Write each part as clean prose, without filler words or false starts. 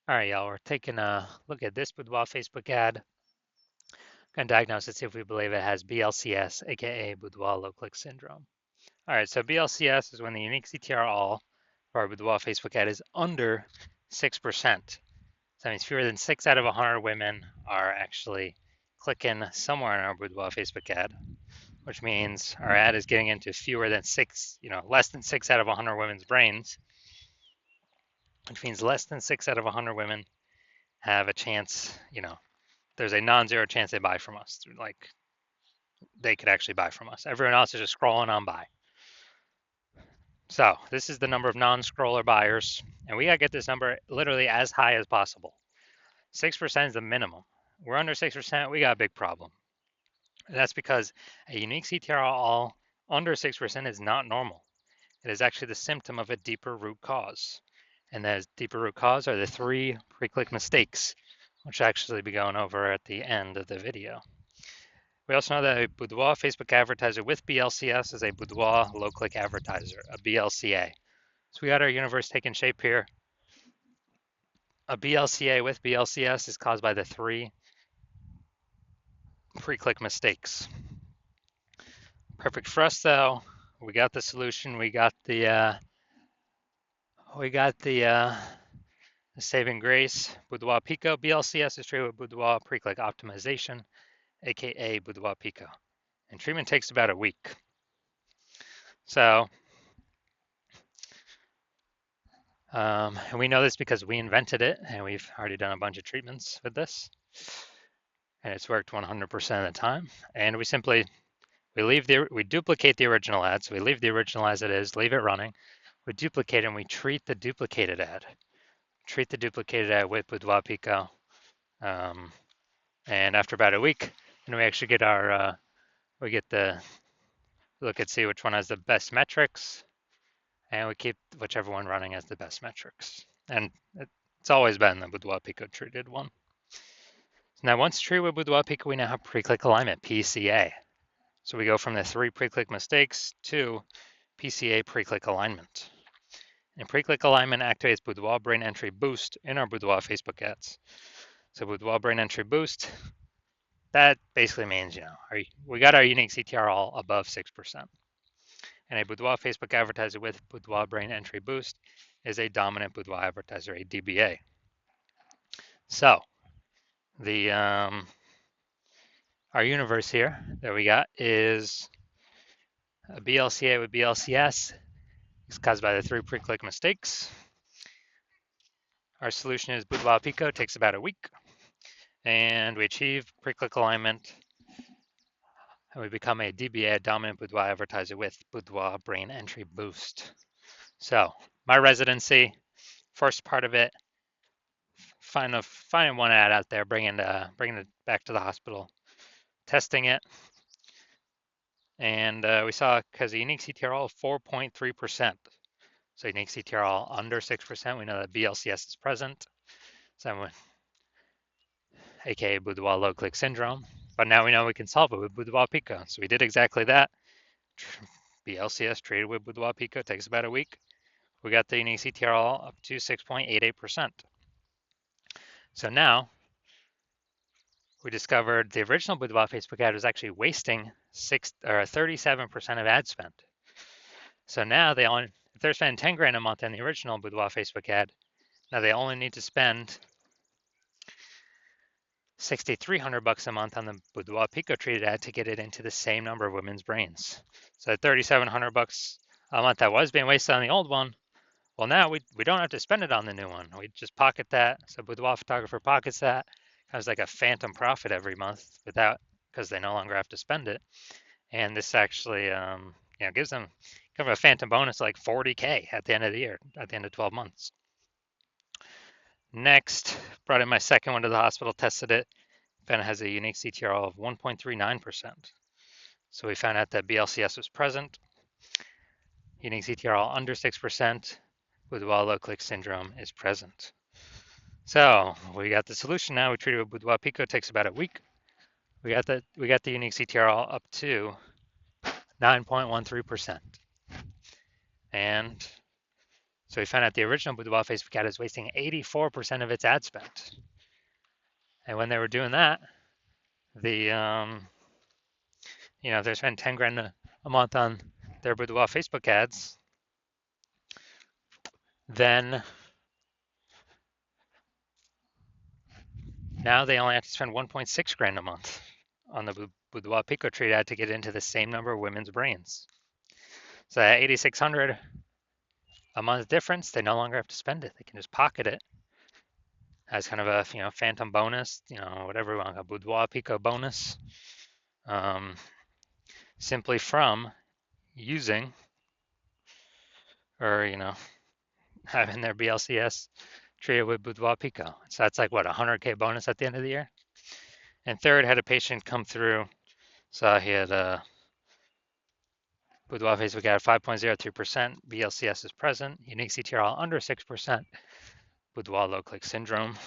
All right, y'all, we're taking a look at this Boudoir Facebook ad. Going to diagnose it, see if we believe it has BLCS, aka Boudoir low click syndrome. All right, so BLCS is when the unique CTR all for our Boudoir Facebook ad is under 6%. So that means fewer than 6 out of 100 women are actually clicking somewhere in our Boudoir Facebook ad, which means our ad is getting into fewer than 6, less than 6 out of 100 women's brains, which means less than 6 out of 100 women have a chance, there's a non-zero chance they buy from us. Like they could actually buy from us. Everyone else is just scrolling on by. So this is the number of non-scroller buyers, and we gotta get this number literally as high as possible. 6% is the minimum. We're under 6%, we got a big problem. And that's because a unique CTR all under 6% is not normal. It is actually the symptom of a deeper root cause. And those deeper root cause are the 3 pre-click mistakes, which I'll actually be going over at the end of the video. We also know that a Boudoir Facebook advertiser with BLCS is a Boudoir low-click advertiser, a BLCA. So we got our universe taking shape here. A BLCA with BLCS is caused by the 3 pre-click mistakes. Perfect for us though. We got the solution. We got the saving grace. Boudoir Pico BLCS is treated with Boudoir pre-click optimization, aka Boudoir Pico, and treatment takes about a week. So and we know this because we invented it, and we've already done a bunch of treatments with this, and it's worked 100% of the time. And we duplicate the original ad, so we leave the original as it is, leave it running. We duplicate and we treat the duplicated ad. Treat the duplicated ad with Boudoir Pico, and after about a week, then we actually get look and see which one has the best metrics, and we keep whichever one running has the best metrics. And it's always been the Boudoir Pico treated one. Now, once treated with Boudoir Pico, we now have pre-click alignment, PCA. So we go from the 3 pre-click mistakes to PCA pre-click alignment. And pre-click alignment activates Boudoir brain entry boost in our Boudoir Facebook ads. So Boudoir brain entry boost, that basically means, we got our unique CTR all above 6%. And a Boudoir Facebook advertiser with Boudoir brain entry boost is a dominant Boudoir advertiser, a DBA. So our universe here that we got is a BLCA with BLCS. It's caused by the 3 pre-click mistakes. Our solution is Boudoir Pico, takes about a week, and we achieve pre-click alignment, and we become a DBA, a dominant Boudoir advertiser with Boudoir brain entry boost. So my residency, first part of it, finding one ad out there, bringing it back to the hospital, testing it, and we saw because the unique CTR all 4.3%. So unique CTR all under 6%. We know that BLCS is present, so aka Boudoir low click syndrome. But now we know we can solve it with Boudoir Pico. So we did exactly that. BLCS treated with Boudoir Pico takes about a week. We got the unique CTR all up to 6.88%. So now we discovered the original Boudoir Facebook ad was actually wasting 37% of ad spend. So now if they're spending 10 grand a month on the original Boudoir Facebook ad, now they only need to spend $6,300 a month on the Boudoir Pico treated ad to get it into the same number of women's brains. So $3,700 a month that was being wasted on the old one, well, now we don't have to spend it on the new one. We just pocket that. So Boudoir photographer pockets that. Kind of like a phantom profit every month because they no longer have to spend it. And this actually gives them kind of a phantom bonus like $40K at the end of the year, at the end of 12 months. Next, brought in my second one to the hospital, tested it, found it has a unique CTR of 1.39%. So we found out that BLCS was present, unique CTR under 6%, Boudoir low click syndrome is present. So we got the solution now. We treated with Boudoir Pico, takes about a week. We got the unique CTR up to 9.13%. And So we found out the original Boudoir Facebook ad is wasting 84% of its ad spend. And when they were doing that, the if they spend 10 grand a month on their Boudoir Facebook ads, then now they only have to spend 1.6 grand a month on the Boudoir Pico Treat ad to get into the same number of women's brains. So that 8,600 a month difference, they no longer have to spend it. They can just pocket it as kind of a phantom bonus, whatever we want, a Boudoir Pico bonus, simply from using or having their BLCS treated with Boudoir Pico. So that's like what, 100K bonus at the end of the year. And third, had a patient come through, so he had a Boudoir Facebook ad 5.03%, BLCS is present, unique CTRL under 6%, Boudoir low click syndrome.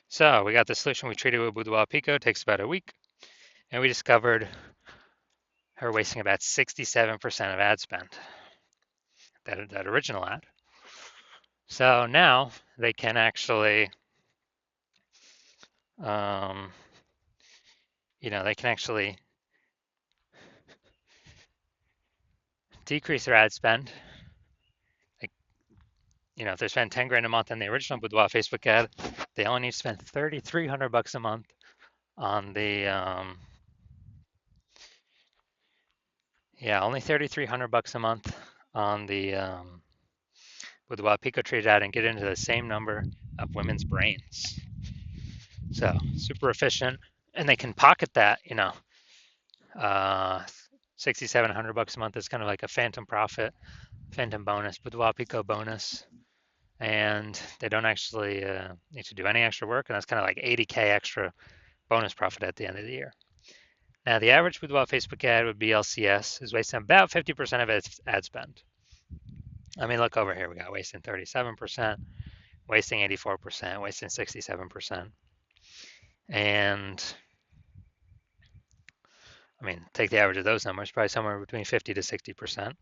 So we got the solution we treated with Boudoir Pico, takes about a week, and we discovered her wasting about 67% of ad spend, that original ad. So now they can actually, decrease their ad spend. Like, if they spend 10 grand a month on the original Boudoir Facebook ad, they only need to spend 3,300 bucks a month on the only 3,300 bucks a month on the Boudoir Pico Treat ad and get into the same number of women's brains. So super efficient, and they can pocket that. 6,700 bucks a month is kind of like a phantom profit, phantom bonus, Boudoir Pico bonus, and they don't actually need to do any extra work, and that's kind of like 80K extra bonus profit at the end of the year. Now, the average Boudoir Facebook ad with BLCS is wasting about 50% of its ad spend. I mean, look over here. We got wasting 37%, wasting 84%, wasting 67%. And I mean, take the average of those numbers, probably somewhere between 50 to 60%.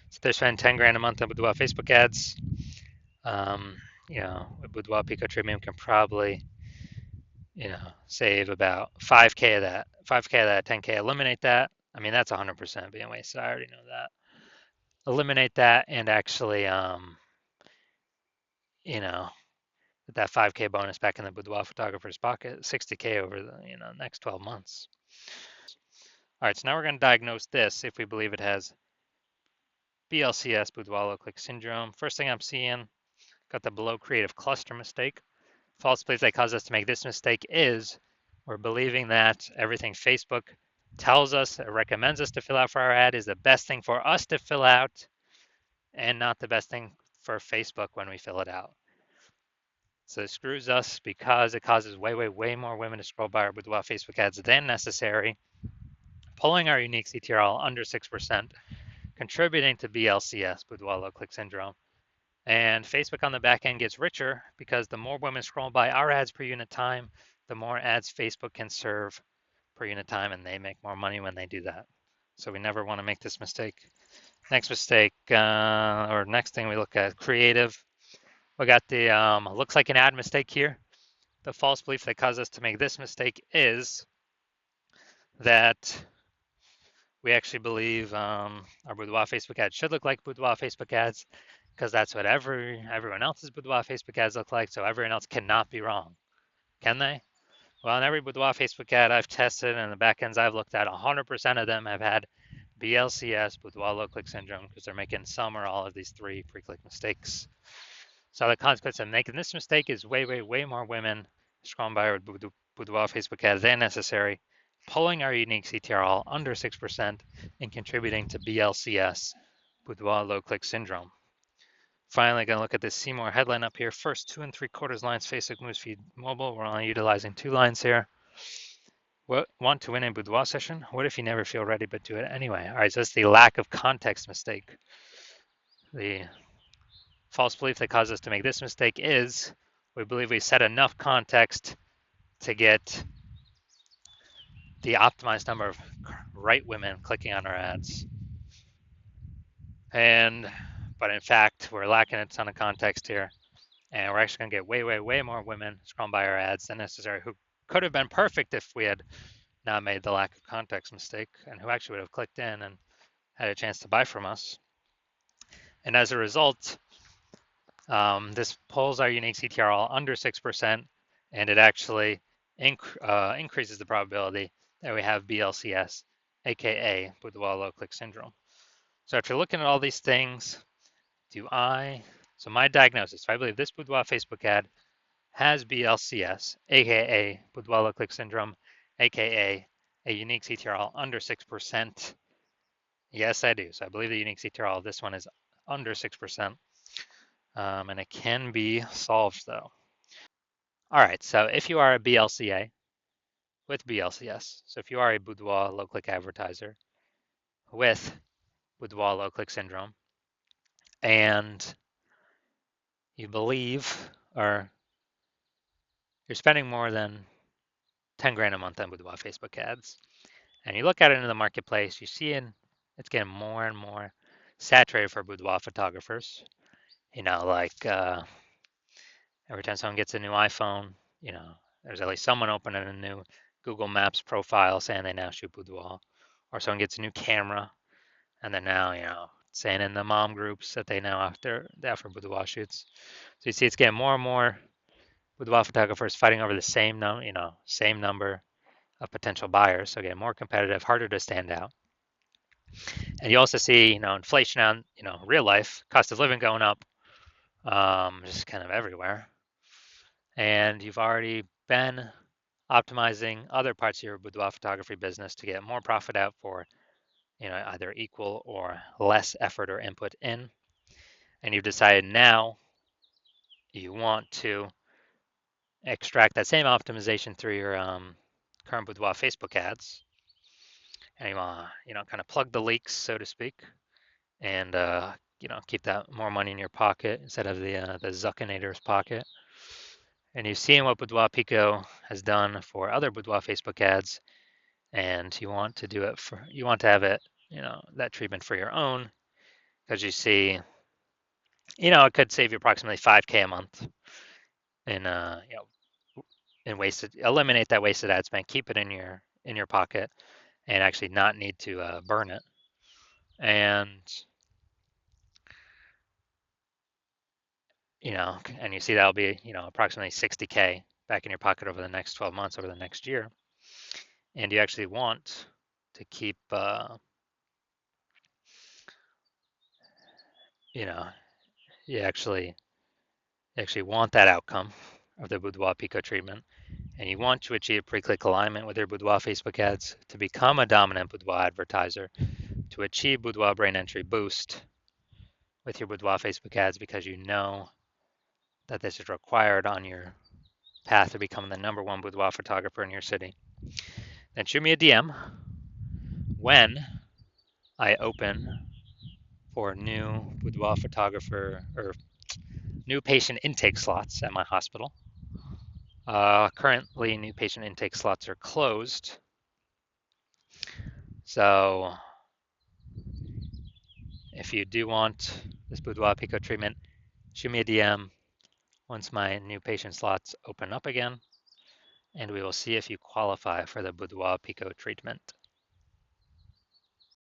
So they're spending 10 grand a month on Boudoir Facebook ads. With Boudoir Pico Treatment can probably, save about 5K of that. 5K of that, 10K, eliminate that. I mean, that's 100% being wasted. I already know that. Eliminate that and actually, that 5K bonus back in the Boudoir photographer's pocket, 60K over the next 12 months. All right, so now we're going to diagnose this if we believe it has BLCS, Boudoir low click syndrome. First thing I'm seeing, got the below creative cluster mistake. False belief that caused us to make this mistake is we're believing that everything Facebook tells us or recommends us to fill out for our ad is the best thing for us to fill out and not the best thing for Facebook when we fill it out. So it screws us because it causes way, way, way more women to scroll by our Boudoir Facebook ads than necessary, pulling our unique CTRL under 6%, contributing to BLCS, Boudoir low click syndrome. And Facebook on the back end gets richer because the more women scroll by our ads per unit time, the more ads Facebook can serve per unit time, and they make more money when they do that. So we never want to make this mistake. Next mistake, or next thing we look at, creative. We got the looks like an ad mistake here. The false belief that caused us to make this mistake is that we actually believe our Boudoir Facebook ads should look like Boudoir Facebook ads because that's what everyone else's Boudoir Facebook ads look like, so everyone else cannot be wrong. Can they? Well, in every Boudoir Facebook ad I've tested and the backends I've looked at, 100% of them have had BLCS, Boudoir low click syndrome, because they're making some or all of these 3 pre-click mistakes. So the consequence of making this mistake is way, way, way more women scrolling by our Boudoir Facebook ad than necessary, pulling our unique CTRL under 6% and contributing to BLCS, Boudoir low click syndrome. Finally, going to look at this See More headline up here. First 2 3/4 lines, Facebook Newsfeed Mobile. We're only utilizing 2 lines here. Want to win a Boudoir session? What if you never feel ready but do it anyway? All right, so that's the lack of context mistake. The false belief that caused us to make this mistake is we believe we set enough context to get the optimized number of right women clicking on our ads. And But in fact, we're lacking a ton of context here, and we're actually going to get way, way, way more women scrolling by our ads than necessary who could have been perfect if we had not made the lack of context mistake, and who actually would have clicked in and had a chance to buy from us. And as a result, this pulls our unique CTR under 6%, and it actually increases the probability that we have BLCS, aka Boudoir low click syndrome. So after looking at all these things, so my diagnosis, if I believe this Boudoir Facebook ad has BLCS, aka Boudoir low click syndrome, aka a unique CTRL under 6%. Yes, I do. So I believe the unique CTRL, this one is under 6%. And it can be solved though. All right, so if you are a BLCA with BLCS, so if you are a Boudoir low click advertiser with Boudoir low click syndrome, and you believe, or you're spending more than 10 grand a month on Boudoir Facebook ads, and you look at it in the marketplace, you see it's getting more and more saturated for boudoir photographers. Like every time someone gets a new iPhone, there's at least someone opening a new Google Maps profile saying they now shoot boudoir, or someone gets a new camera and they're now, saying in the mom groups that they offer boudoir shoots. So you see, it's getting more and more boudoir photographers fighting over the same number of potential buyers. So getting more competitive, harder to stand out. And you also see, inflation on, real life, cost of living going up, just kind of everywhere. And you've already been optimizing other parts of your boudoir photography business to get more profit out for, either equal or less effort or input in. And you've decided now you want to extract that same optimization through your current boudoir Facebook ads. And you want to, kind of plug the leaks, so to speak, and keep that more money in your pocket instead of the Zuckinator's pocket. And you've seen what Boudoir Pico has done for other Boudoir Facebook ads, and you want to have it, that treatment for your own, because you see, it could save you approximately 5K a month in eliminate that wasted ad spend, keep it in your pocket, and actually not need to burn it. And and you see that'll be, approximately 60K back in your pocket over the next 12 months, over the next year. And you actually want to keep, you actually want that outcome of the Boudoir Pico treatment. And you want to achieve pre-click alignment with your Boudoir Facebook ads to become a dominant Boudoir advertiser, to achieve Boudoir brain entry boost with your Boudoir Facebook ads, because you know that this is required on your path to becoming the #1 boudoir photographer in your city. Then shoot me a DM when I open for new boudoir photographer or new patient intake slots at my hospital. Currently, new patient intake slots are closed. So if you do want this Boudoir Pico treatment, shoot me a DM once my new patient slots open up again, and we will see if you qualify for the Boudoir Pico treatment.